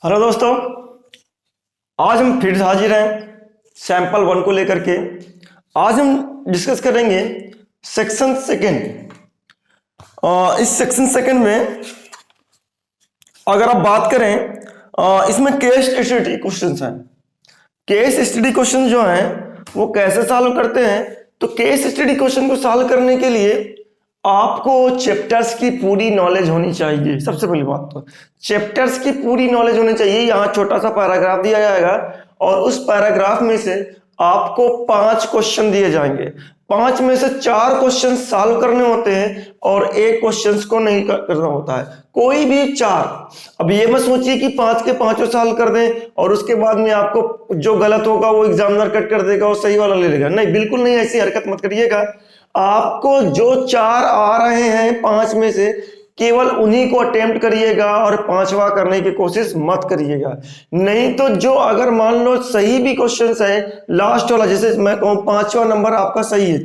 Hello दोस्तों, आज हम फिर हाजिर हैं सैंपल 1 को लेकर के। आज हम डिस्कस करेंगे सेक्शन सेकंड। इस सेक्शन सेकंड में अगर आप बात करें, इसमें केस स्टडी क्वेश्चंस हैं। केस स्टडी क्वेश्चन जो हैं वो कैसे सॉल्व करते हैं? तो केस स्टडी क्वेश्चन को सॉल्व करने के लिए आपको चैप्टर्स की पूरी नॉलेज होनी चाहिए। सबसे पहली बात तो चैप्टर्स की पूरी नॉलेज होनी चाहिए। यहाँ छोटा सा पैराग्राफ दिया जाएगा और उस पैराग्राफ में से आपको 5 क्वेश्चन दिए जाएंगे। 5 में से 4 क्वेश्चन सॉल्व करने होते हैं और 1 क्वेश्चन को नहीं करना होता है, कोई भी 4। अब ये मत सोचिए कि 5 के 5 सॉल्व कर दें और उसके बाद में आपको जो गलत होगा वो एग्जामिनर कट कर देगा और सही वाला ले लेगा। नहीं, बिल्कुल नहीं, ऐसी हरकत मत करिएगा। आपको जो 4 आ रहे हैं 5 में से केवल उन्हीं को अटेम्प्ट करिएगा और 5वां करने की कोशिश मत करिएगा। नहीं तो जो अगर मान लो सही भी क्वेश्चन है, लास्ट वाला जैसे मैं कहूं 5वां नंबर आपका सही है,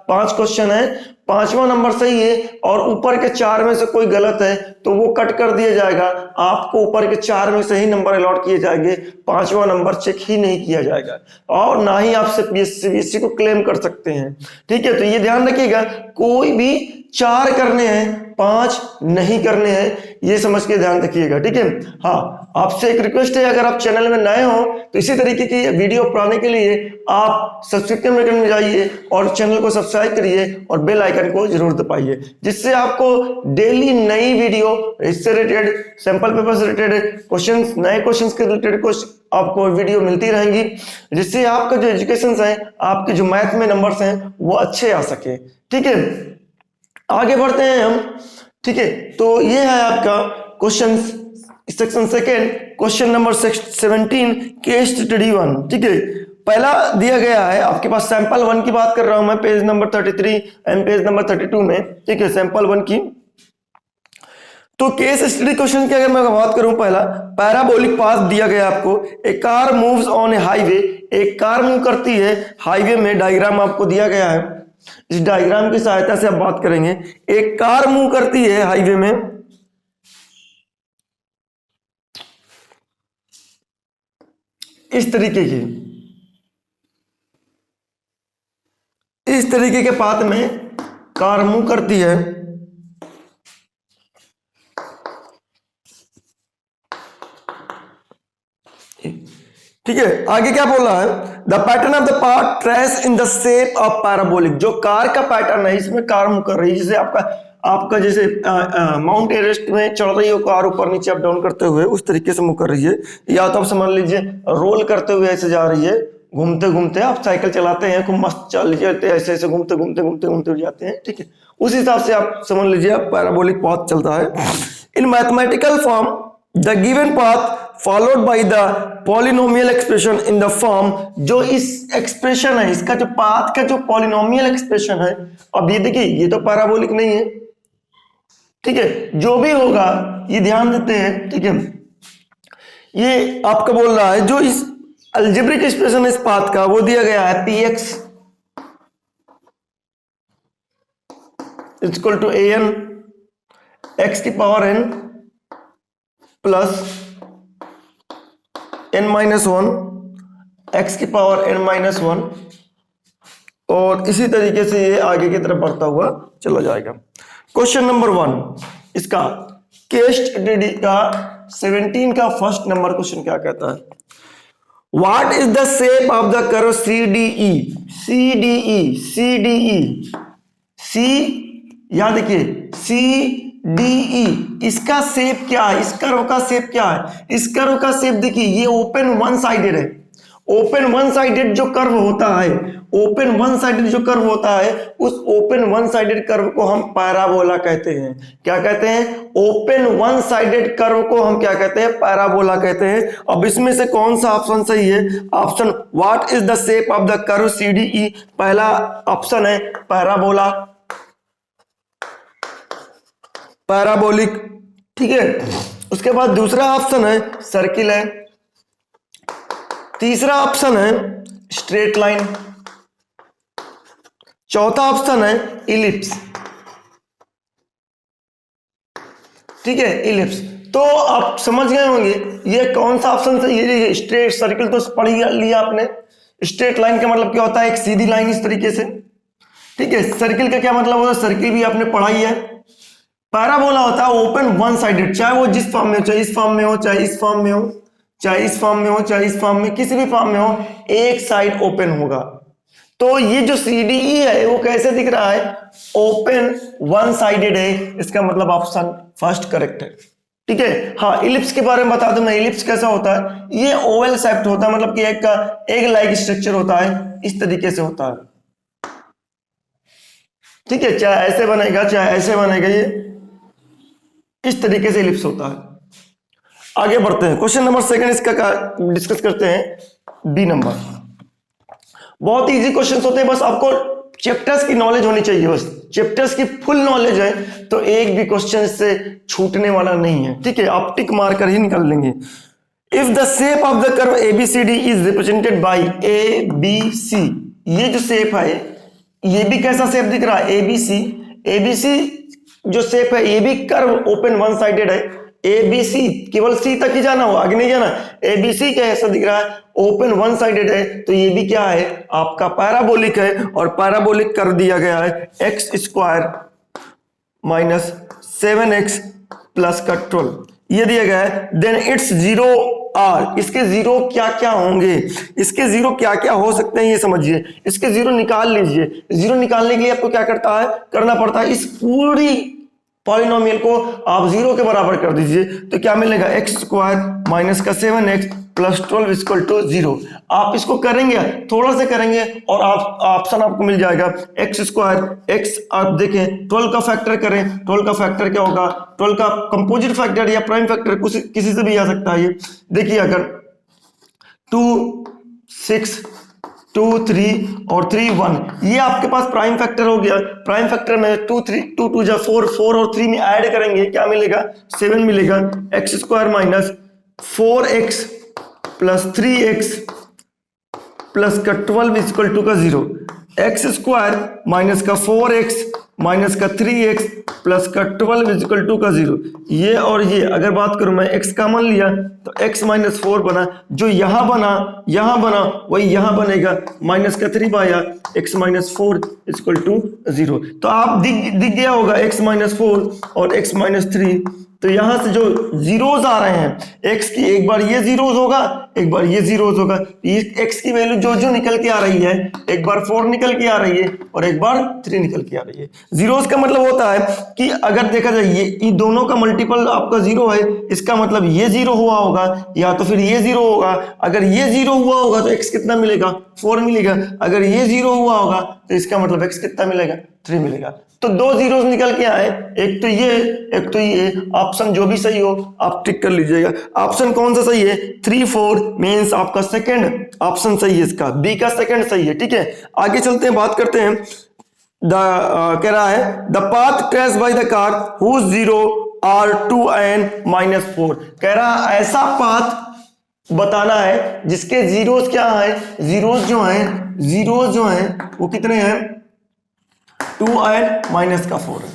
5 क्वेश्चन है, 5वां नंबर सही है और ऊपर के 4 में से कोई गलत है तो वो कट कर दिया जाएगा। आपको ऊपर के 4 में से ही नंबर अलॉट किए जाएंगे, 5वां नंबर चेक ही नहीं किया जाएगा और ना ही आप सीबीएसई को क्लेम कर सकते हैं। ठीक है, तो ये ध्यान रखिएगा, कोई भी 4 करने हैं, 5 नहीं करने हैं, ये समझ के ध्यान रखिएगा। ठीक है, हाँ, आपसे एक रिक्वेस्ट है, अगर आप चैनल में नए हो तो इसी तरीके की वीडियो पाने के लिए आप सब्सक्रिप्शन बटन में जाइए और चैनल को सब्सक्राइब करिए और बेल आइकन को जरूर दबाइए, जिससे आपको डेली नई वीडियो इससे रिलेटेड, सैंपल पेपर से रिलेटेड क्वेश्चंस, नए क्वेश्चंस के रिलेटेड आपको वीडियो मिलती रहेंगी, जिससे आपका जो एजुकेशन है, आपके जो मैथ में नंबर्स हैं वो अच्छे आ सके। ठीक है, आगे बढ़ते हैं हम। ठीक है, तो ये है आपका question section second, question number 17, case study 1। ठीक है, पहला दिया गया है आपके पास, सैंपल 1 की बात कर रहा हूं मैं, page number 33 and page number 32 में। ठीक है, सैंपल 1 की। तो केस स्टडी क्वेश्चन की अगर मैं बात करूं, पहला पैराबोलिक पाथ दिया गया आपको। A car moves on a highway, एक कार मूव करती है हाईवे में, डायग्राम आपको दिया गया है। इस डायग्राम की सहायता से आप बात करेंगे। एक कार मूव करती है हाईवे में, इस तरीके के पाथ में कार मूव करती है। ठीक है, आगे क्या बोल रहा है? The pattern of the path trace in the shape of parabolic. जो कार का पैटर्न है, इसमें कार मूव कर रही है, जैसे आपका जैसे माउंट एवरेस्ट में चढ़ रही हो कार, ऊपर नीचे अप डाउन करते हुए, उस तरीके से मूव कर रही है। या तो आप समझ लीजिए रोल करते हुए ऐसे जा रही है, घूमते घूमते, आप साइकिल चलाते हैं खूब मस्त चल जाते हैं, ऐसे ऐसे घूमते घूमते घूमते घूमते जाते हैं। ठीक है, उस हिसाब से आप समझ लीजिए पैराबोलिक पाथ चलता है। इन mathematical form the given path followed by the polynomial expression in the form. जो इस एक्सप्रेशन है, इसका जो पाथ का जो पॉलिनोमियल एक्सप्रेशन है, अब ये देखिए ये तो पैराबोलिक नहीं है। ठीक है, जो भी होगा ये ध्यान देते हैं। ठीक है, ये आपका बोल रहा है जो इस अलजेब्रिक एक्सप्रेशन इस पाथ का वो दिया गया है, px equal to an x की power n plus n-1 x की पावर n-1, और इसी तरीके से ये आगे की तरफ बढ़ता हुआ चला जाएगा। क्वेश्चन नंबर 1 इसका केस स्टडी का 17 का फर्स्ट नंबर क्वेश्चन क्या कहता है? What is the shape of the curve CDE? सी, याद देखिए CDE, इसका शेप क्या है? इस कर्व का शेप क्या है? इस कर्व का शेप देखिए, ये ओपन वन साइडेड है। ओपन वन साइडेड जो कर्व होता है, ओपन वन साइडेड जो कर्व होता है, उस ओपन वन साइडेड कर्व को हम पैराबोला कहते हैं। क्या कहते हैं? ओपन वन साइडेड कर्व को हम क्या कहते हैं? पैराबोला कहते हैं। अब इसमें से कौन सा ऑप्शन सही है? Option what is the shape of the curve CDE, पहला ऑप्शन है पैराबोला, पैराबोलिक। ठीक है, उसके बाद दूसरा ऑप्शन है सर्किल है, तीसरा ऑप्शन है स्ट्रेट लाइन, चौथा ऑप्शन है इलिप्स। ठीक है, इलिप्स। तो आप समझ गए होंगे ये कौन सा ऑप्शन से, ये स्ट्रेट सर्किल तो पढ़ ही लिया आपने। स्ट्रेट लाइन का मतलब क्या होता है, एक सीधी लाइन इस तरीके से, ठीक है। सर्किल का क्या मतलब होता है, सर्किल भी आपने पढ़ाई है। पैराबोला होता है ओपन वन साइडेड, चाहे वो जिस फॉर्म में हो, चाहे इस फॉर्म में हो, चाहे इस फॉर्म में हो, चाहे इस फॉर्म में हो, चाहे इस फॉर्म में, किसी भी फॉर्म में हो, एक साइड ओपन होगा। तो ये जो CDE है वो कैसे दिख रहा है, ओपन वन साइडेड है, इसका मतलब ऑप्शन फर्स्ट करेक्ट है, ठीक है। हाँ, इलिप्स के बारे में बता दूं मैं, इलिप्स कैसा होता है, ये ओवल शेप्ड होता है, मतलब कि एक लाइक स्ट्रक्चर होता है, इस तरीके से होता है, ठीक है। चाहे ऐसे बनेगा चाहे ऐसे बनेगा, ये इस तरीके से इलिप्स होता है। आगे बढ़ते हैं, क्वेश्चन नंबर सेकंड इसका डिस्कस करते हैं, बी नंबर। बहुत इजी क्वेश्चंस होते हैं, बस आपको चैप्टर्स की नॉलेज होनी चाहिए, बस चैप्टर्स की फुल नॉलेज है तो एक भी क्वेश्चन से छूटने वाला नहीं है, ठीक है। आप टिक मार कर ही निकाल लेंगे। If the shape of the curve ABCD is represented by ABC, ये जो शेप है ये भी कैसा शेप दिख रहा है, ABC जो शेप है ये भी कर्व ओपन वन साइडेड है। ABC केवल C तक ही जाना हो, आगे नहीं जाना। ABC क्या ऐसा दिख रहा है, ओपन वन साइडेड है, तो ये भी क्या है, आपका पैराबोलिक है, और पैराबोलिक कर दिया गया है x square minus 7x plus का 12, ये दिया गया है। देन इट्स जीरो आर, इसके जीरो क्या क्या होंगे, इसके जीरो क्या क्या हो सकते हैं ये समझिए। इसके जीरो निकाल लीजिए, जीरो निकालने के लिए आपको क्या करना पड़ता है, इस पूरी पॉलिनोमियल को आप जीरो के बराबर कर दीजिए, तो क्या मिलेगा, एक्स स्क्वायर माइनस का 7x प्लस 12 इक्वल टू 0। आप इसको करेंगे, थोड़ा सा करेंगे और आप ऑप्शन आपको मिल जाएगा एक्स स्क्वायर, एक्स आप देखें 12 का फैक्टर करें, 12 का फैक्टर क्या होगा, 12 का कंपोजिट फैक्टर या प्राइम फैक्टर किसी से भी आ सकता है। ये देखिए, अगर 2 6 2 3 और 3 1, ये आपके पास प्राइम फैक्टर हो गया। प्राइम फैक्टर में 2 3 2 2 जा 4, 4 और 3 में ऐड करेंगे क्या मिलेगा, 7 मिलेगा। X square minus 4x plus 3x plus का 12 इक्वल टू का 0, एक्स स्क्वायर माइनस का 4x माइनस का 3x प्लस का 12 इक्वल टू का 0। ये और ये अगर बात करूं मैं, x कॉमन लिया तो x माइनस 4 बना, जो यहां बना वही यहां बनेगा, माइनस का 3 आया, x माइनस 4 इक्वल टू 0। तो आप दिख गया होगा x माइनस 4 और x माइनस 3, तो यहां से जो जीरोज आ रहे हैं x की, एक बार ये जीरोज होगा, एक बार ये जीरोज होगा, ये x की वैल्यू जो निकल के आ रही है, एक बार 4 निकल के आ रही है और एक बार 3 निकल के आ रही है। जीरोज का मतलब होता है कि अगर देखा जाए ये दोनों का मल्टीपल आपका 0 है, इसका मतलब ये 0 हुआ होगा या तो फिर ये 0 होगा। अगर ये 0 हुआ होगा तो x कितना मिलेगा, 4 मिलेगा। अगर ये 0 हुआ होगा तो इसका मतलब x कितना मिलेगा, 3 मिलेगा। तो दो जीरोस निकल के आए, एक तो ये, ऑप्शन जो भी सही हो आप टिक कर लीजिएगा। ऑप्शन कौन सा सही है, 3 4 मींस आपका सेकंड ऑप्शन सही है, इसका बी का सेकंड सही है, ठीक है। आगे चलते हैं, बात करते हैं। कह रहा है the path traced by the car whose zero are 2 and -4, कह रहा है ऐसा पाथ बताना है जिसके जीरोस क्या है, जीरोस जो हैं वो कितने हैं, 2 and माइनस का 4 है।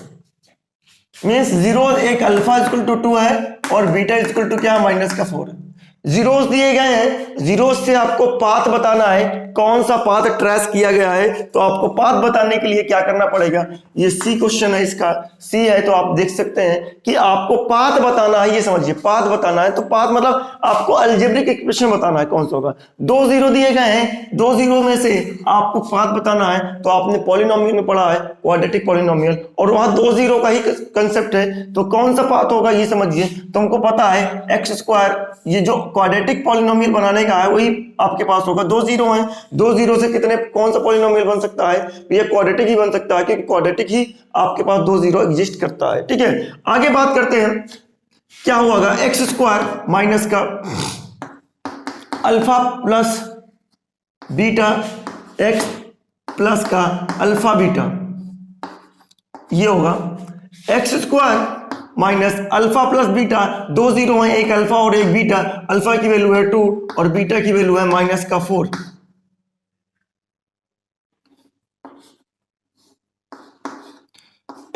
मीन्स जीरो एक अल्फा इक्वल टू 2 है और बीटा इक्वल टू क्या, माइनस का 4 है। जीरोस दिए गए हैं, जीरोस से आपको पाथ बताना है, कौन सा पाथ ट्रेस किया गया है। तो आपको पाथ बताने के लिए क्या करना पड़ेगा, ये सी क्वेश्चन है, इसका सी है, तो आप देख सकते हैं कि आपको पाथ बताना है, ये समझिए पाथ बताना है। तो पाथ मतलब आपको अलजेब्रिक एक्सप्रेशन बताना है कौन सा होगा। 2 जीरो दिए गए हैं, 2 जीरो में से आपको पाथ बताना है, तो आपने पॉलिनोमियल में पढ़ा है क्वाड्रेटिक पॉलिनोमियल, और वहां 2 जीरो का ही कंसेप्ट है, तो कौन सा पाथ होगा ये समझिए। तुमको पता है एक्स स्क्वायर, ये जो क्वाड्रेटिक पॉलिनोमियल बनाने का है वही आपके पास होगा। 2 जीरो हैं, 2 जीरो से कितने, कौन सा पॉलिनोमियल बन सकता है, ये क्वाड्रेटिक ही बन सकता है, क्योंकि क्वाड्रेटिक ही आपके पास 2 जीरो एग्जिस्ट करता है, ठीक है। आगे बात करते हैं, क्या हुआ, एक्स स्क्वायर माइनस का alpha plus beta x plus का अल्फा बीटा, ये होगा x square minus alpha plus beta. 2 zero है, एक अल्फा और एक बीटा, अल्फा की वैल्यू है 2 और बीटा की वैल्यू है माइनस का 4।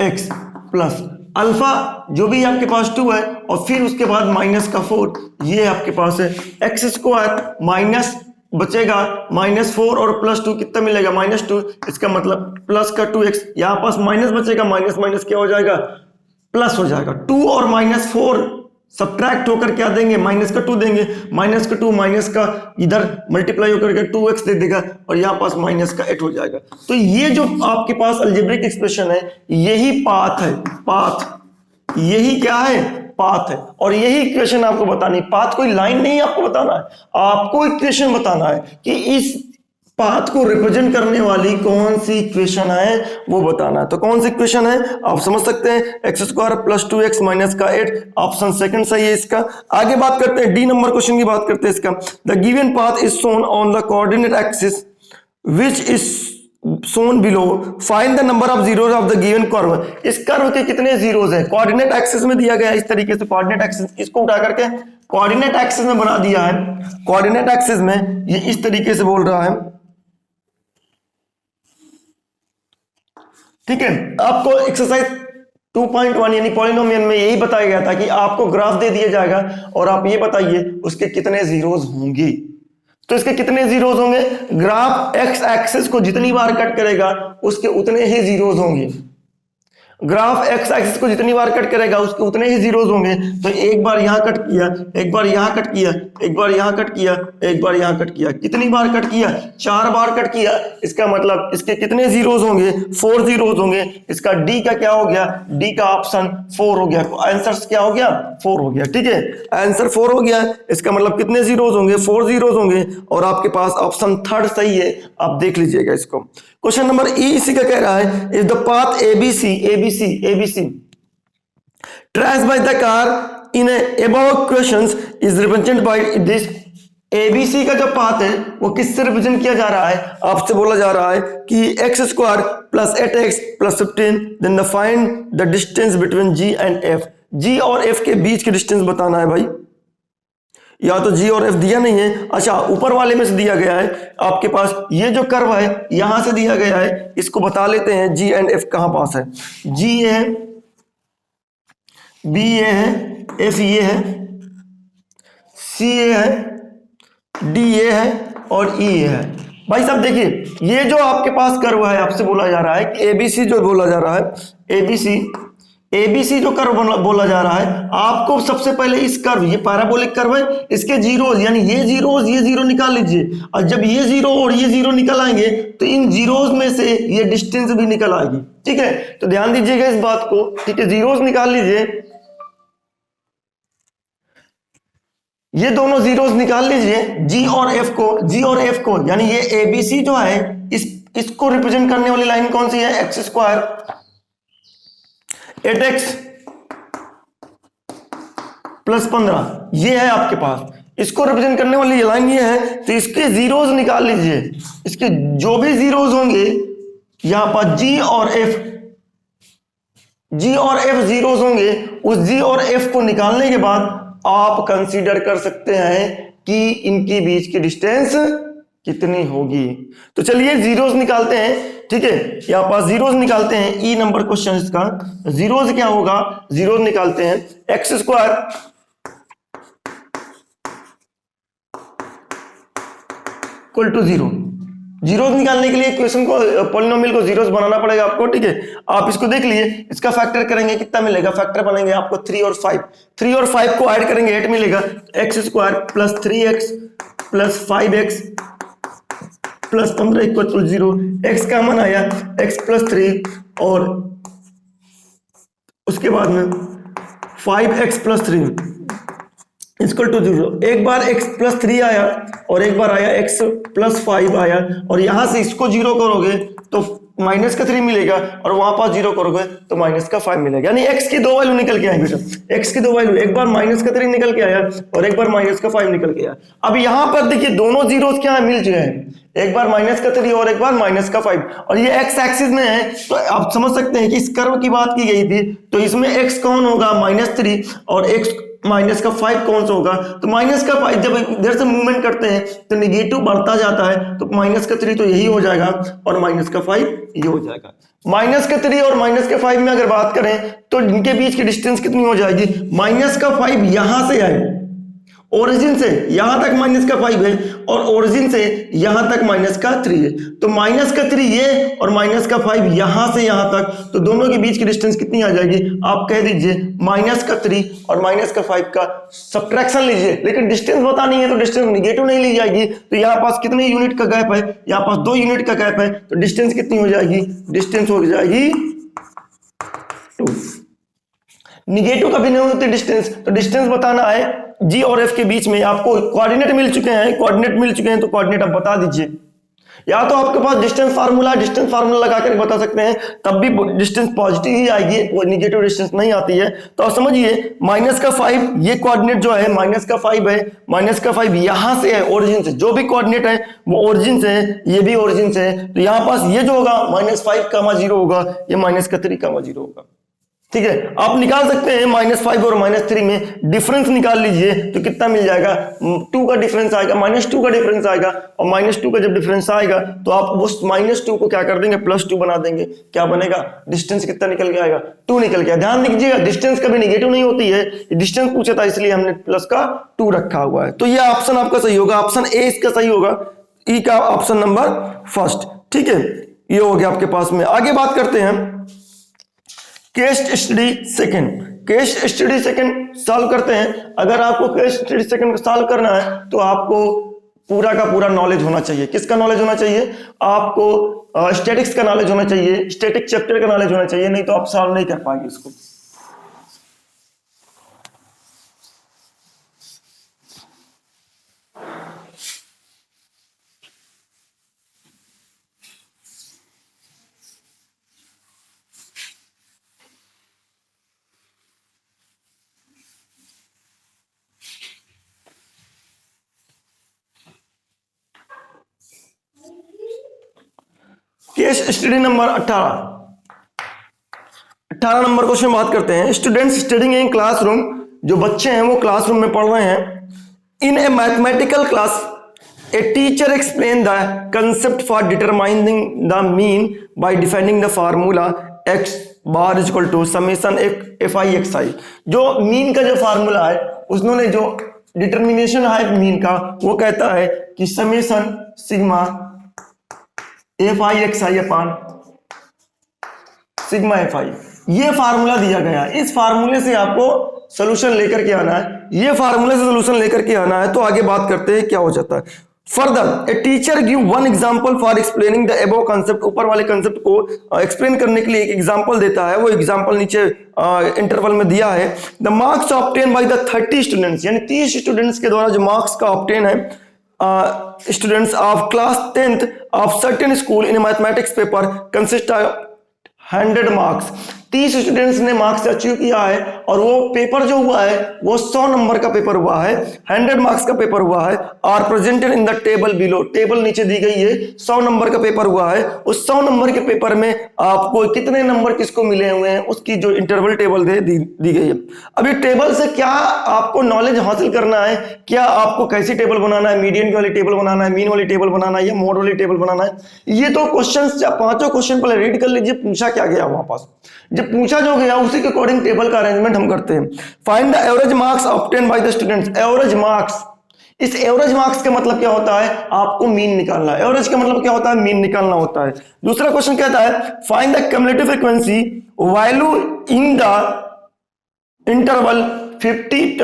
एक्स प्लस अल्फा जो भी आपके पास 2 है और फिर उसके बाद माइनस का 4, ये आपके पास है एक्स स्क्वायर माइनस बचेगा -4 और +2 कितना मिलेगा -2, इसका मतलब प्लस का 2x, यहाँ पास माइनस बचेगा, माइनस माइनस क्या हो जाएगा प्लस हो जाएगा। 2 और -4 सब्ट्रैक्ट होकर क्या देंगे माइनस का 2 देंगे, माइनस का 2 माइनस का इधर मल्टीप्लाई होकर के 2x दे देगा और यहाँ पास माइनस का 8 हो जाएगा। तो ये जो आपके पास अलजेब्रिक एक्सप्रेशन है यही पाथ है, पाथ यही क्या है पाथ है। और यही इक्वेशन आपको बतानी, पाथ कोई लाइन नहीं आपको बताना है, आपको इक्वेशन बताना है कि इस पाथ को रिप्रेजेंट करने वाली कौन सी इक्वेशन है वो बताना है। तो कौन सी इक्वेशन है आप समझ सकते हैं, x square plus 2x minus का 8, ऑप्शन सेकंड सही है इसका। आगे बात करते हैं डी नंबर क्वेश्चन की बात करते हैं इसका। The given path is shown on the coordinate axis which is shown below, find the number of zeros of the given curve। इस कर्व के कितने जीरोस हैं, कोऑर्डिनेट एक्सिस में दिया गया है इस तरीके से, कोऑर्डिनेट एक्सिस इसको उठा करके कोऑर्डिनेट एक्सिस में बना दिया है, कोऑर्डिनेट एक्सिस में ये इस तरीके से बोल रहा है, ठीक है। आपको एक्सरसाइज 2.1 यानी पॉलिनोमियल में यही बताया गया था कि आपको ग्राफ दे दिया जाएगा और आप ये बताइए उसके कितने जीरोस होंगे। तो इसके कितने जीरोस होंगे, ग्राफ एक्स एक्सिस को जितनी बार कट करेगा उसके उतने ही जीरोस होंगे, ग्राफ एक्स एक्सिस को जितनी बार कट करेगा उसके उतने ही जीरोस होंगे। तो एक बार यहां कट किया, एक बार यहां कट किया, एक बार यहां कट किया, एक बार यहां कट किया, कितनी बार कट किया 4 बार कट किया, इसका मतलब इसके कितने जीरोस होंगे 4 जीरोस होंगे। इसका डी का क्या हो गया, डी का ऑप्शन 4 हो गया, आंसर क्या हो गया 4 हो गया, ठीक है आंसर 4 हो गया। इसका मतलब कितने जीरोस होंगे 4 जीरोस होंगे और आपके पास ऑप्शन थर्ड सही है, आप देख लीजिएगा इसको। क्वेश्चन नंबर ई इसी का कह रहा है, if the path ABC traced by the car in above questions is represented by this. ABC का जो पाथ है वो किससे रिप्रेजेंट किया जा रहा है, आपसे बोला जा रहा है कि x square plus 8x plus 15, then the find the distance between G and F. G और एफ के बीच के डिस्टेंस बताना है भाई, या तो जी और एफ दिया नहीं है, अच्छा ऊपर वाले में से दिया गया है आपके पास, ये जो कर्व है यहां से दिया गया है, इसको बता लेते हैं जी एंड एफ कहां पास है। जी ये है, बी ये है, एफ ये है, सी ये है, डी ये है और ई ये है। भाई साहब देखिए ये जो आपके पास कर्व है आपसे बोला जा रहा है कि एबीसी जो बोला जा रहा है, एबीसी जो कर्व बोला जा रहा है, आपको सबसे पहले इस कर्व, ये पैराबोलिक कर्व है, इसके जीरोस यानी ये जीरो निकाल लीजिए और जब ये जीरो और ये जीरो निकल आएंगे तो इन जीरोस में से ये डिस्टेंस भी निकल आएगी, ठीक है। तो ध्यान दीजिएगा इस बात को, ठीक है जीरोस निकाल लीजिए, ये दोनों जीरोस निकाल लीजिए जी और एफ को यानी ये एबीसी जो है इसको रिप्रेजेंट करने वाली लाइन कौन सी है, एक्स स्क्वायर 8x प्लस 15 ये है आपके पास, इसको रिप्रेजेंट करने वाली लाइन ये है। तो इसके जीरोस निकाल लीजिए, इसके जो भी जीरोस होंगे यहां पर जी और एफ जीरोस होंगे, उस जी और एफ को निकालने के बाद आप कंसीडर कर सकते हैं कि इनके बीच की डिस्टेंस कितनी होगी। तो चलिए जीरोस निकालते हैं, ठीक है यहां पास जीरोस निकालते हैं, ई नंबर क्वेश्चन इसका। जीरोस क्या होगा, जीरोस निकालते हैं, x square equal to 0। Zeros निकालने के लिए इक्वेशन को, पॉलिनोमियल को जीरोस बनाना पड़ेगा आपको, ठीक है। आप इसको देख लिए, इसका फैक्टर करेंगे कितना मिलेगा, फैक्टर बनेंगे आपको 3 और 5, 3 और 5 को ऐड करेंगे 8 मिलेगा, x square plus 3x plus 5x प्लस 15 इक्वल टू 0। एक्स का मन आया x प्लस 3 और उसके बाद में 5x प्लस 3 इक्वल टू 0। एक बार x प्लस 3 आया और एक बार आया x प्लस 5 आया और यहां से इसको 0 करोगे तो माइनस का 3 मिलेगा और वहां पास 0 करोगे तो माइनस का 5 मिलेगा, यानी x की 2 वैल्यू निकल के आएगी बेटा, x की 2 वैल्यू, एक बार माइनस का 3 निकल के आया और एक बार माइनस का 5 निकल के आया। अब यहां पर देखिए दोनों जीरोस क्या है, मिल चुके हैं, एक बार माइनस का 3 और एक बार माइनस का 5 और ये x एक्सिस में है। तो आप समझ सकते हैं कि इस कर्व की बात की गई थी तो इसमें x कौन होगा -3 और x माइनस का 5 कौन सा होगा? तो माइनस का 5 जब इधर से मूवमेंट करते हैं तो निगेटिव बढ़ता जाता है, तो माइनस का 3 तो यही हो जाएगा और माइनस का 5 ये हो जाएगा। माइनस का 3 और माइनस के 5 में अगर बात करें तो इनके बीच की डिस्टेंस कितनी हो जाएगी? माइनस का 5 यहां से है, ओरिजिन से यहां तक माइनस का 5 है और ओरिजिन से यहां तक माइनस का 3 है, तो माइनस का 3 ये और माइनस का 5 यहां से यहां तक, तो दोनों के बीच की डिस्टेंस कितनी आ जाएगी? आप कह दीजिए माइनस का 3 और माइनस का 5 का सब्ट्रैक्शन लीजिए, लेकिन डिस्टेंस बतानी है तो डिस्टेंस निगेटिव नहीं ली जाएगी, तो यहाँ पास कितने यूनिट का गैप है? यहाँ पास 2 यूनिट का गैप है, तो डिस्टेंस कितनी हो जाएगी? डिस्टेंस हो जाएगी 2। निगेटिव कभी नहीं होती डिस्टेंस, तो डिस्टेंस बताना है जी और एफ के बीच में। आपको कोऑर्डिनेट मिल चुके हैं, तो कोऑर्डिनेट आप बता दीजिए, या तो आपके पास डिस्टेंस फार्मूला लगा कर बता सकते हैं, तब भी डिस्टेंस पॉजिटिव ही आएगी, वो निगेटिव डिस्टेंस नहीं आती है। तो आप समझिए माइनस का 5 ये कोऑर्डिनेट जो है माइनस का 5 है, माइनस का 5 यहां से है ओरिजिन से, जो भी कोऑर्डिनेट है वो ओरिजिन से है, ये भी ओरिजिन से है, तो यहां पास ये जो होगा -5, 0 होगा, ये -3, 0 होगा। ठीक है, आप निकाल सकते हैं -5 और -3 में डिफरेंस निकाल लीजिए, तो कितना मिल जाएगा? 2 का डिफरेंस आएगा, -2 का डिफरेंस आएगा, और -2 का जब डिफरेंस आएगा तो आप उस -2 को क्या कर देंगे? +2 बना देंगे। क्या बनेगा? डिस्टेंस कितना निकल के आएगा? 2 निकल के। ध्यान दीजिएगा डिस्टेंस कभी निगेटिव नहीं होती है, डिस्टेंस पूछा था इसलिए हमने प्लस का 2 रखा हुआ है। तो ये ऑप्शन आपका सही होगा, ऑप्शन ए इसका सही होगा, ई का ऑप्शन नंबर फर्स्ट। ठीक है, ये हो गया आपके पास में। आगे बात करते हैं केस स्टडी सेकंड सॉल्व करते हैं। अगर आपको केस स्टडी सेकंड सॉल्व करना है तो आपको पूरा का पूरा नॉलेज होना चाहिए। किसका नॉलेज होना चाहिए? आपको स्टैटिक्स का नॉलेज होना चाहिए, स्टैटिक चैप्टर का नॉलेज होना चाहिए, नहीं तो आप सॉल्व नहीं कर पाएंगे इसको। Case study number 18 number question बात करते हैं। स्टूडेंट्स स्टडिंग इन क्लासरूम, जो बच्चे हैं वो क्लासरूम में पढ़ रहे हैं। In a mathematical class a teacher explain the concept for determining the mean by defining the formula x bar equal to summation fi xi। जो मीन का जो फार्मूला है उन्होंने जो डिटर्मिनेशन है मीन का, वो कहता है कि समेशन सिग्मा fi अपान सिग्मा fi, ये फार्मूला दिया गया है। इस फार्मूले से आपको सॉल्यूशन लेकर के आना है, ये फार्मूले से सॉल्यूशन लेकर के आना है। तो आगे बात करते हैं क्या हो जाता है। Further a teacher give one example for explaining the above concept, ऊपर वाले कंसेप्ट को एक्सप्लेन करने के लिए एक एग्जांपल देता है, वो एग्जांपल नीचे इंटरवल में दिया है। The marks obtain by the 30 students, यानी 30 स्टूडेंट्स के द्वारा जो मार्क्स का ऑब्टेन है students of class 10th of certain school in a mathematics paper consist of 100 marks। 30 students ने मार्क्स अचीव किया है और वो पेपर जो हुआ है वो 100 नंबर का पेपर हुआ है, 100 मार्क्स का पेपर हुआ है। और presented in the table below, table नीचे दी गई है, 100 नंबर का पेपर हुआ है। उस 100 नंबर के पेपर में आपको कितने नंबर किसको मिले हुए हैं उसकी जो इंटरवल टेबल दी गई है। अभी टेबल से क्या आपको नॉलेज हासिल करना है, क्या आपको कैसी टेबल बनाना है, मीडियन वाली टेबल बनाना है, मीन वाली टेबल बनाना है या मोड वाली टेबल बनाना है, ये तो क्वेश्चन 5 क्वेश्चन पहले रीड कर लीजिए, पूछा क्या गया वहां पास, जब पूछा जो गया उसी के अकॉर्डिंग टेबल का अरेंजमेंट हम करते हैं। Find the average marks obtain by the students, average marks, इस एवरेज मार्क्स का मतलब क्या होता है? आपको मीन निकालना है। एवरेज का मतलब क्या होता है? मीन निकालना होता है। दूसरा क्वेश्चन कहता है find the cumulative frequency value in the interval 40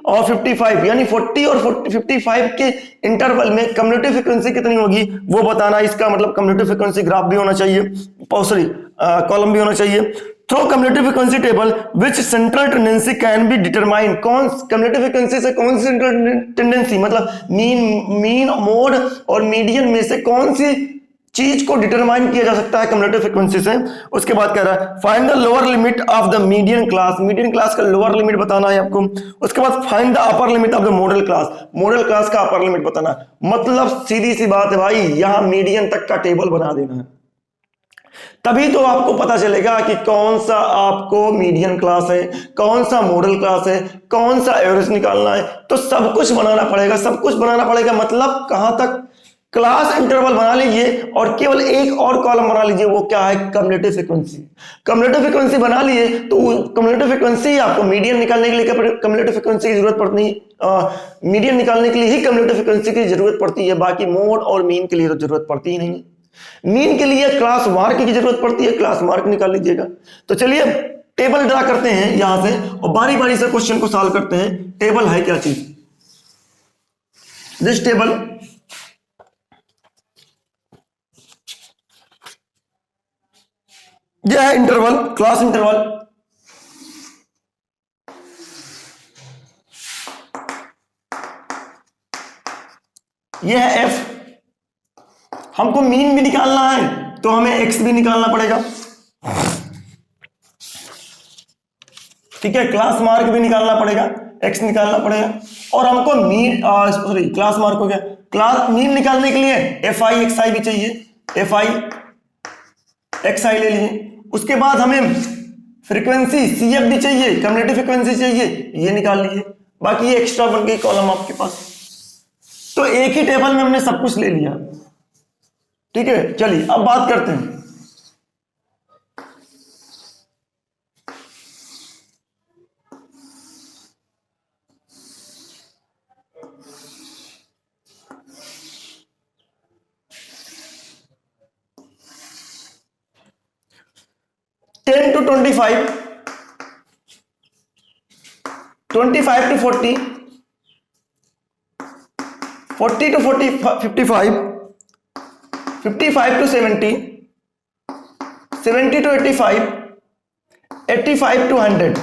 और 55, यानी 40 और 55 के इंटरवल में कम्युलेटिव फ्रीक्वेंसी कितनी होगी वो बताना। इसका मतलब कम्युलेटिव फ्रीक्वेंसी ग्राफ भी होना चाहिए, सॉरी कॉलम भी होना चाहिए। Through cumulative frequency table which central tendency can be determine, कौन कम्युलेटिव फ्रीक्वेंसी से कौन सी सेंट्रल टेंडेंसी, मतलब मीन मोड और मीडियन में से कौन सी चीज को डिटरमाइन किया जा सकता है कम्युलेटिव फ्रीक्वेंसी से। उसके बाद कह रहा है find the lower limit of the median class, median class का लोअर लिमिट बताना है आपको। उसके बाद find the upper limit of the model class, model class का अपर लिमिट बताना है। मतलब सीधी सी बात है भाई, यहां मीडियन तक का टेबल बना देना है। तभी तो आपको पता चलेगा कि कौन सा आपको मीडियन क्लास है, कौन सा मॉडल क्लास है, कौन सा एवरेज निकालना है। तो सब कुछ बनाना पड़ेगा, सब कुछ बनाना पड़ेगा। मतलब कहां तक, क्लास इंटरवल बना लीजिए और केवल एक और कॉलम बना लीजिए, वो क्या है, कम्युलेटिव फ्रीक्वेंसी। कम्युलेटिव फ्रीक्वेंसी बना लिए तो कम्युलेटिव फ्रीक्वेंसी आपको मीडियन निकालने के लिए कम्युलेटिव फ्रीक्वेंसी की जरूरत पड़ती है, मीडियन निकालने के लिए ही कम्युलेटिव फ्रीक्वेंसी की जरूरत पड़ती है, बाकी मोड और मीन के लिए तो जरूरत पड़ती ही नहीं है। मीन के लिए क्लास मार्क की जरूरत पड़ती है, क्लास मार्क निकाल लीजिएगा। तो चलिए टेबल ड्रा करते हैं यहां से और बारी बारी से क्वेश्चन को सॉल्व करते हैं। टेबल है क्या चीज, दिस टेबल यह है इंटरवल, क्लास इंटरवल। यह है एफ। हमको मीन भी निकालना है तो हमें एक्स भी निकालना पड़ेगा, ठीक है। क्लास मार्क भी निकालना पड़ेगा, एक्स निकालना पड़ेगा। और हमको मीन सॉरी क्लास मार्क हो गया, क्लास मीन निकालने के लिए एफ आई एक्स आई भी चाहिए, एफ आई एक्स आई ले लीजिए। उसके बाद हमें फ्रीक्वेंसी सी एफ भी चाहिए, कम्युलेटिव फ्रीक्वेंसी चाहिए, ये निकाल लीजिए। बाकी ये एक्स्ट्रा बन गई कॉलम आपके पास। तो एक ही टेबल में हमने सब कुछ ले लिया, ठीक है। चलिए अब बात करते हैं। Ten to 25, 25 to 40, 40 to 40, 55, 55 to 70, 70 to 85, 85 to 100।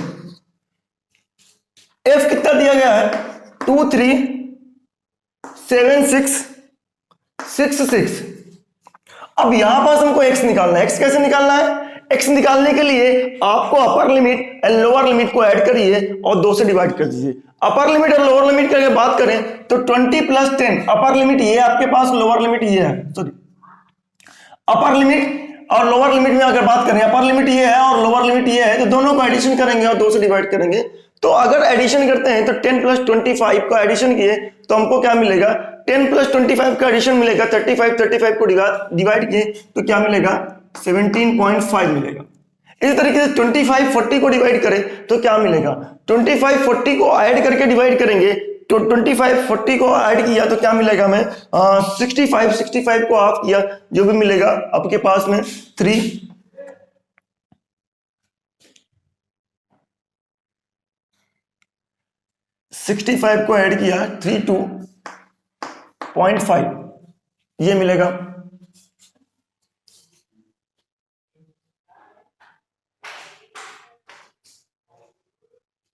F कितना दिया गया है, 2 3 7 6 6 6। अब यहां पास हमको एक्स निकालना है। एक्स कैसे निकालना है, एक्स निकालने के लिए आपको upper limit and lower limit को ऐड करिए और 2 से डिवाइड कर दीजिए। अपर लिमिट और लोअर लिमिट की बात करें तो 20 + 10, अपर लिमिट ये है आपके पास, लोअर लिमिट ये है, सॉरी अपर लिमिट और लोअर लिमिट में अगर बात करें, अपर लिमिट ये है और लोअर लिमिट ये है, तो दोनों को एडिशन करेंगे और 2 से डिवाइड करेंगे। तो अगर एडिशन करते हैं तो 10 + 25 का एडिशन किए तो हमको क्या मिलेगा, 10 + 25 का एडिशन मिलेगा, 35 को डिवाइड किए तो क्या मिलेगा, 17.5 मिलेगा। इसी तरीके से 25 40 को डिवाइड करें तो क्या मिलेगा, 25 40 को ऐड करके डिवाइड करेंगे तो 25 40 को ऐड किया तो क्या मिलेगा हमें, 65 को हाफ किया जो भी मिलेगा आपके पास में 3। 65 को ऐड किया 32.5 ये मिलेगा।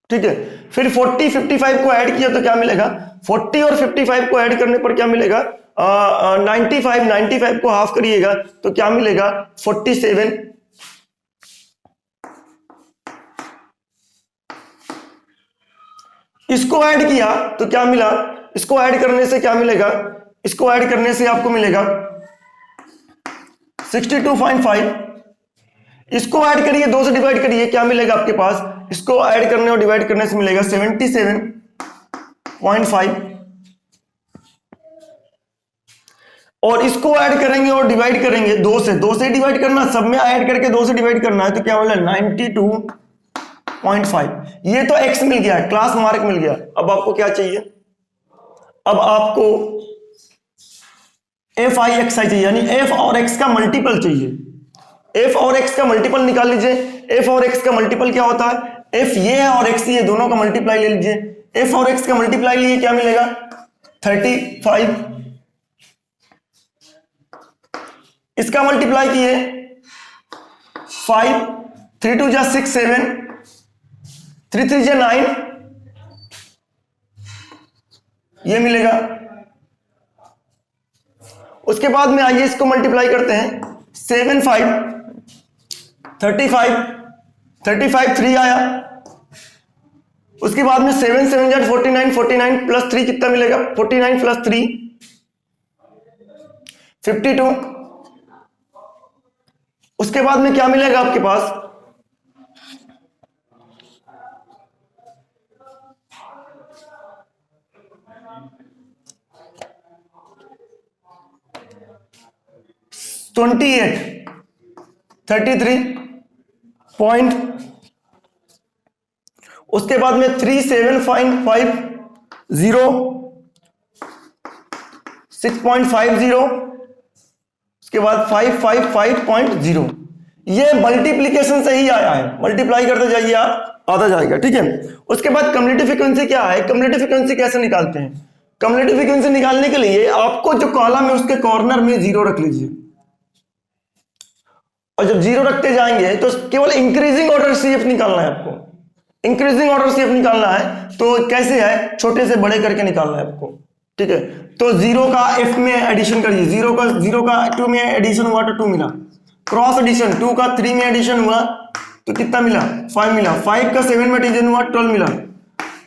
ठीक है, फिर 40 55 को ऐड किया तो क्या मिलेगा, 40 और 55 को ऐड करने पर क्या मिलेगा, 95 को हाफ करिएगा तो क्या मिलेगा, 47। इसको ऐड किया तो क्या मिला, इसको ऐड करने से क्या मिलेगा, इसको ऐड करने से आपको मिलेगा 62.5। इसको ऐड करिए 2 से डिवाइड करिए क्या मिलेगा आपके पास, इसको ऐड करने और डिवाइड करने से मिलेगा 77.5। और इसको ऐड करेंगे और डिवाइड करेंगे 2 से डिवाइड करना, सब में ऐड करके 2 से डिवाइड करना है तो क्या मिला 92.5। ये तो एक्स मिल गया, क्लास मार्क मिल गया। अब आपको क्या चाहिए, अब आपको एफ आई एक्स आई चाहिए, यानी एफ और एक्स का मल्टीपल चाहिए। एफ और एक्स का मल्टीपल निकाल लीजिए। एफ और एक्स का मल्टीपल क्या होता है, एफ ये है और एक्स ये, दोनों का मल्टीप्लाई ले लीजिए। एफ और एक्स का मल्टीप्लाई लिए क्या मिलेगा 35। इसका मल्टीप्लाई किए 5, 3 2 जा 6 7, 3 3 जा 9 ये मिलेगा। उसके बाद में आइए इसको मल्टीप्लाई करते हैं 7 5 35 35 3 आया। उसके बाद में 7 7 जा 49 49 + 3 कितना मिलेगा, 49 + 3 52। उसके बाद में क्या मिलेगा आपके पास, ट्वेंटी एट 33 उसके बाद में 3750 6.50 उसके बाद 555.0। ये मल्टीप्लीकेशन से ही आया है, मल्टीप्लाई करते जाइए आप, आता जाएगा, ठीक है। उसके बाद कम्युलेटिव फ्रीक्वेंसी क्या है, कम्युलेटिव फ्रीक्वेंसी कैसे निकालते हैं, कम्युलेटिव फ्रीक्वेंसी निकालने के लिए आपको जो कॉलम है उसके कॉर्नर में 0 रख लीजिए, और जब 0 रखते जाएंगे तो केवल इंक्रीजिंग ऑर्डर सीएफ निकालना है आपको, इंक्रीजिंग ऑर्डर सीएफ निकालना है। तो कैसे है, छोटे से बड़े करके निकालना है आपको, ठीक है। तो 0 का f में एडिशन करिए, 0 का 2 में एडिशन हुआ तो 2 मिला, क्रॉस एडिशन 2 का 3 में एडिशन हुआ तो कितना मिला, 5 मिला, 5 का 7 में एडिशन हुआ 12 मिला,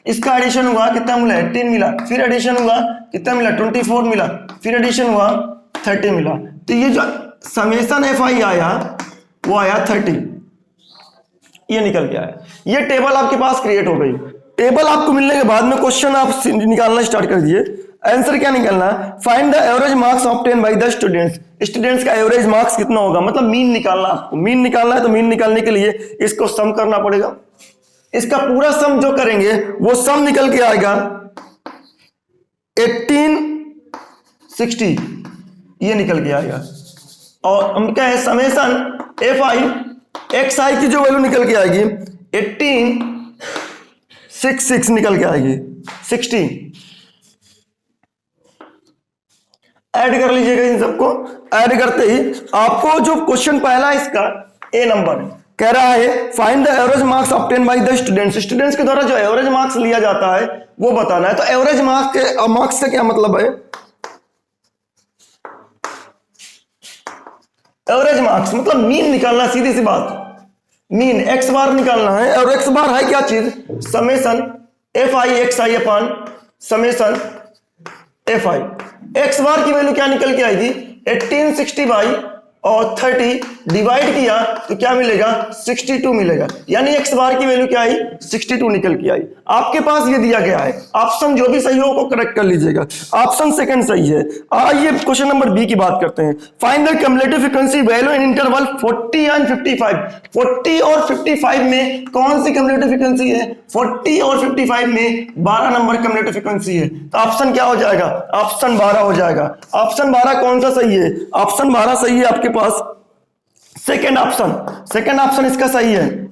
इसका एडिशन हुआ कितना मिला, 18 मिला, फिर एडिशन हुआ कितना मिला, 24 मिला, फिर एडिशन हुआ 30 मिला। तो ये जो समेशन एफ आई आया वो आया 30, ये निकल के आया। ये टेबल आपके पास क्रिएट हो गई। टेबल आपको मिलने के बाद में क्वेश्चन आप निकालना स्टार्ट कर दिए। आंसर क्या निकालना है, find the average marks obtain by the students, students का एवरेज मार्क्स कितना होगा, मतलब मीन निकालना, आपको मीन निकालना है। तो मीन निकालने के लिए इसको सम करना पड़ेगा, इसका पूरा सम जो करेंगे वो सम निकल के आएगा 1860, ये निकल के आएगा। और हम क्या है, समेशन एफ आई एक्स आई की जो वैल्यू निकल के आएगी 1866 निकल के आएगी, 60 ऐड कर लीजिएगा। इन सबको ऐड करते ही आपको जो क्वेश्चन पहला इसका ए नंबर कह रहा है find the average marks obtain by the students, students के द्वारा जो एवरेज मार्क्स लिया जाता है वो बताना है। तो एवरेज मार्क्स से क्या मतलब है, एवरेज मार्क्स मतलब मीन निकालना, सीधी सी बात, मीन एक्स बार निकालना है। और एक्स बार है क्या चीज, summation f i x i upon summation f i. X bar की वैल्यू क्या निकल के आएगी, 1860 बाई और 30 डिवाइड किया तो क्या मिलेगा, 62 मिलेगा। यानी एक्स बार की वैल्यू क्या आई, 62 निकल के आई। आपके पास ये दिया गया है, ऑप्शन जो भी सही हो वो करेक्ट कर लीजिएगा। ऑप्शन सेकंड सही है। आइए क्वेश्चन नंबर बी की बात करते हैं। Find the cumulative frequency value in interval 40 and 55। 40 और 55 में कौन सी कम्युलेटिव फ्रीक्वेंसी है, 40 और 55 में 12 नंबर कम्युलेटिव फ्रीक्वेंसी है। तो ऑप्शन क्या हो जाएगा, ऑप्शन 12 हो जाएगा। ऑप्शन 12 कौन सा सही है, ऑप्शन 12 सही है आपके पास सेकंड ऑप्शन, सेकंड ऑप्शन इसका सही है।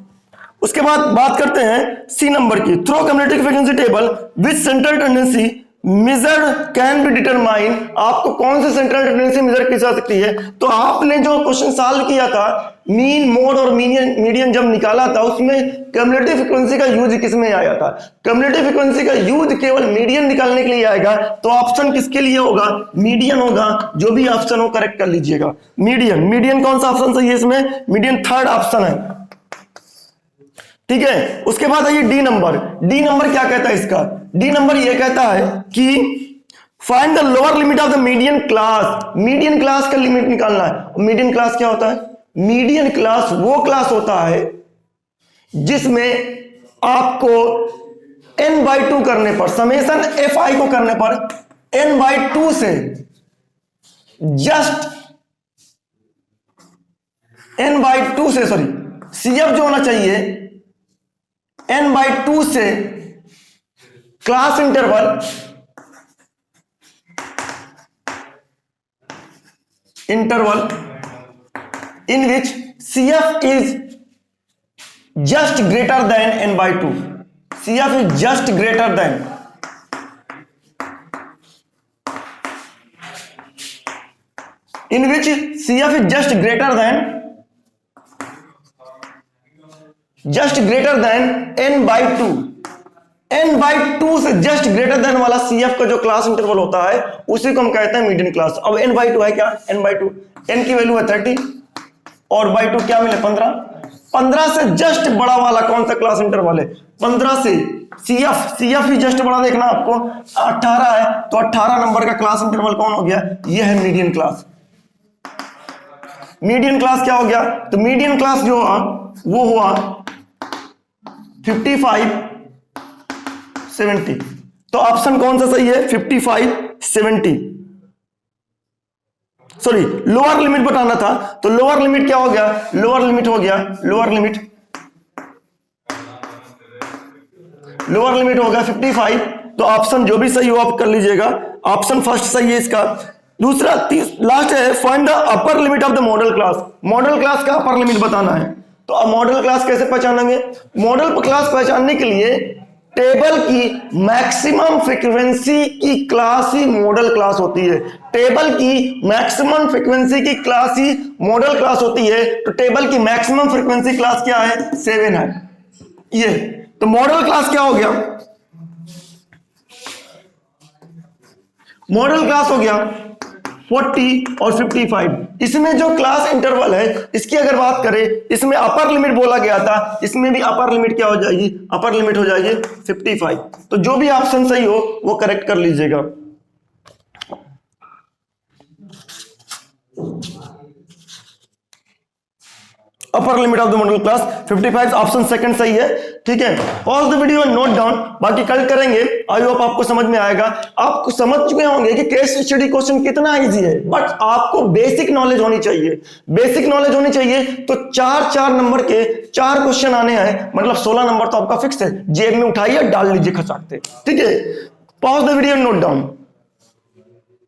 उसके बाद बात करते हैं सी नंबर की, through cumulative frequency table which central tendency measure can be determine. आपको कौन सी सेंट्रल टेंडेंसी मेजर की जा सकती है। तो आपने जो क्वेश्चन सॉल्व किया था मीन मोड और मीडियन जब निकाला था उसमें कम्युलेटिव फ्रीक्वेंसी का यूज किसमें आया था, कम्युलेटिव फ्रीक्वेंसी का यूज केवल मीडियन निकालने के लिए आएगा। तो ऑप्शन किसके लिए होगा, मीडियन होगा। जो भी ऑप्शन हो करेक्ट कर लीजिएगा। मीडियन, मीडियन कौन सा ऑप्शन सही है इसमें, मीडियन थर्ड ऑप्शन है, ठीक है। उसके बाद आइए डी नंबर। डी नंबर क्या कहता है इसका, डी नंबर ये कहता है कि find the lower limit of the median class. Median class का लिमिट निकालना है। मीडियन क्लास क्या होता है, मीडियन क्लास वो क्लास होता है जिसमें आपको n/2 करने पर, समेशन एफ आई को करने पर n/2 से जस्ट n/2 से सॉरी CF जो होना चाहिए n/2 से class interval in which CF is just greater than n/2. CF is just greater than, in which CF is just greater than n/2। n/2 से जस्ट ग्रेटर देन वाला CF का जो class interval होता है उसी को हम कहते हैं मीडियन क्लास। अब n/2 है क्या, n/2 n की वैल्यू है 30 और by 2 क्या मिले 15। 15 से जस्ट बड़ा वाला कौन सा क्लास इंटरवल है, 15 से CF ही जस्ट बड़ा देखना आपको 18 है। तो 18 नंबर का क्लास इंटरवल कौन हो गया, ये है मीडियन क्लास। मीडियन क्लास क्या हो गया, तो मीडियन क्लास जो हुआ वो हुआ 55 70। तो ऑप्शन कौन सा सही है, 55 70। सॉरी, लोअर लिमिट बताना था, तो लोअर लिमिट क्या हो गया, लोअर लिमिट हो गया, लोअर लिमिट हो गया 55। तो ऑप्शन जो भी सही हो आप कर लीजिएगा, ऑप्शन फर्स्ट सही है इसका। दूसरा लास्ट है, find the upper limit of the model class. Model class का अपर लिमिट बताना है। तो अब मॉडल क्लास कैसे पहचानेंगे, मॉडल क्लास पहचानने के लिए टेबल की मैक्सिमम फ्रीक्वेंसी की क्लास ही मॉडल क्लास होती है। टेबल की मैक्सिमम फ्रीक्वेंसी की क्लास ही मॉडल क्लास होती है। तो टेबल की मैक्सिमम फ्रीक्वेंसी क्लास क्या है, 7 है ये। तो मॉडल क्लास क्या हो गया, मॉडल क्लास हो गया 40 और 55। इसमें जो क्लास इंटरवल है इसकी अगर बात करें, इसमें अपर लिमिट बोला गया था, इसमें भी अपर लिमिट क्या हो जाएगी, अपर लिमिट हो जाएगी 55। तो जो भी ऑप्शन सही हो वो करेक्ट कर लीजिएगा। Upper limit of the model class 55, option second सही है। ठीक है, pause the video and note down, बाकी कल करेंगे। आई होप आपको समझ में आएगा। आपको समझ चुके होंगे कि केस स्टडी क्वेश्चन कितना इजी है, बट आपको बेसिक नॉलेज होनी चाहिए। बेसिक नॉलेज होनी चाहिए तो 4 नंबर के 4 क्वेश्चन आने हैं, मतलब 16 नंबर तो आपका फिक्स है। जेब में उठाइए, डाल लीजिए खचाकते। ठीक है, pause the video and note down.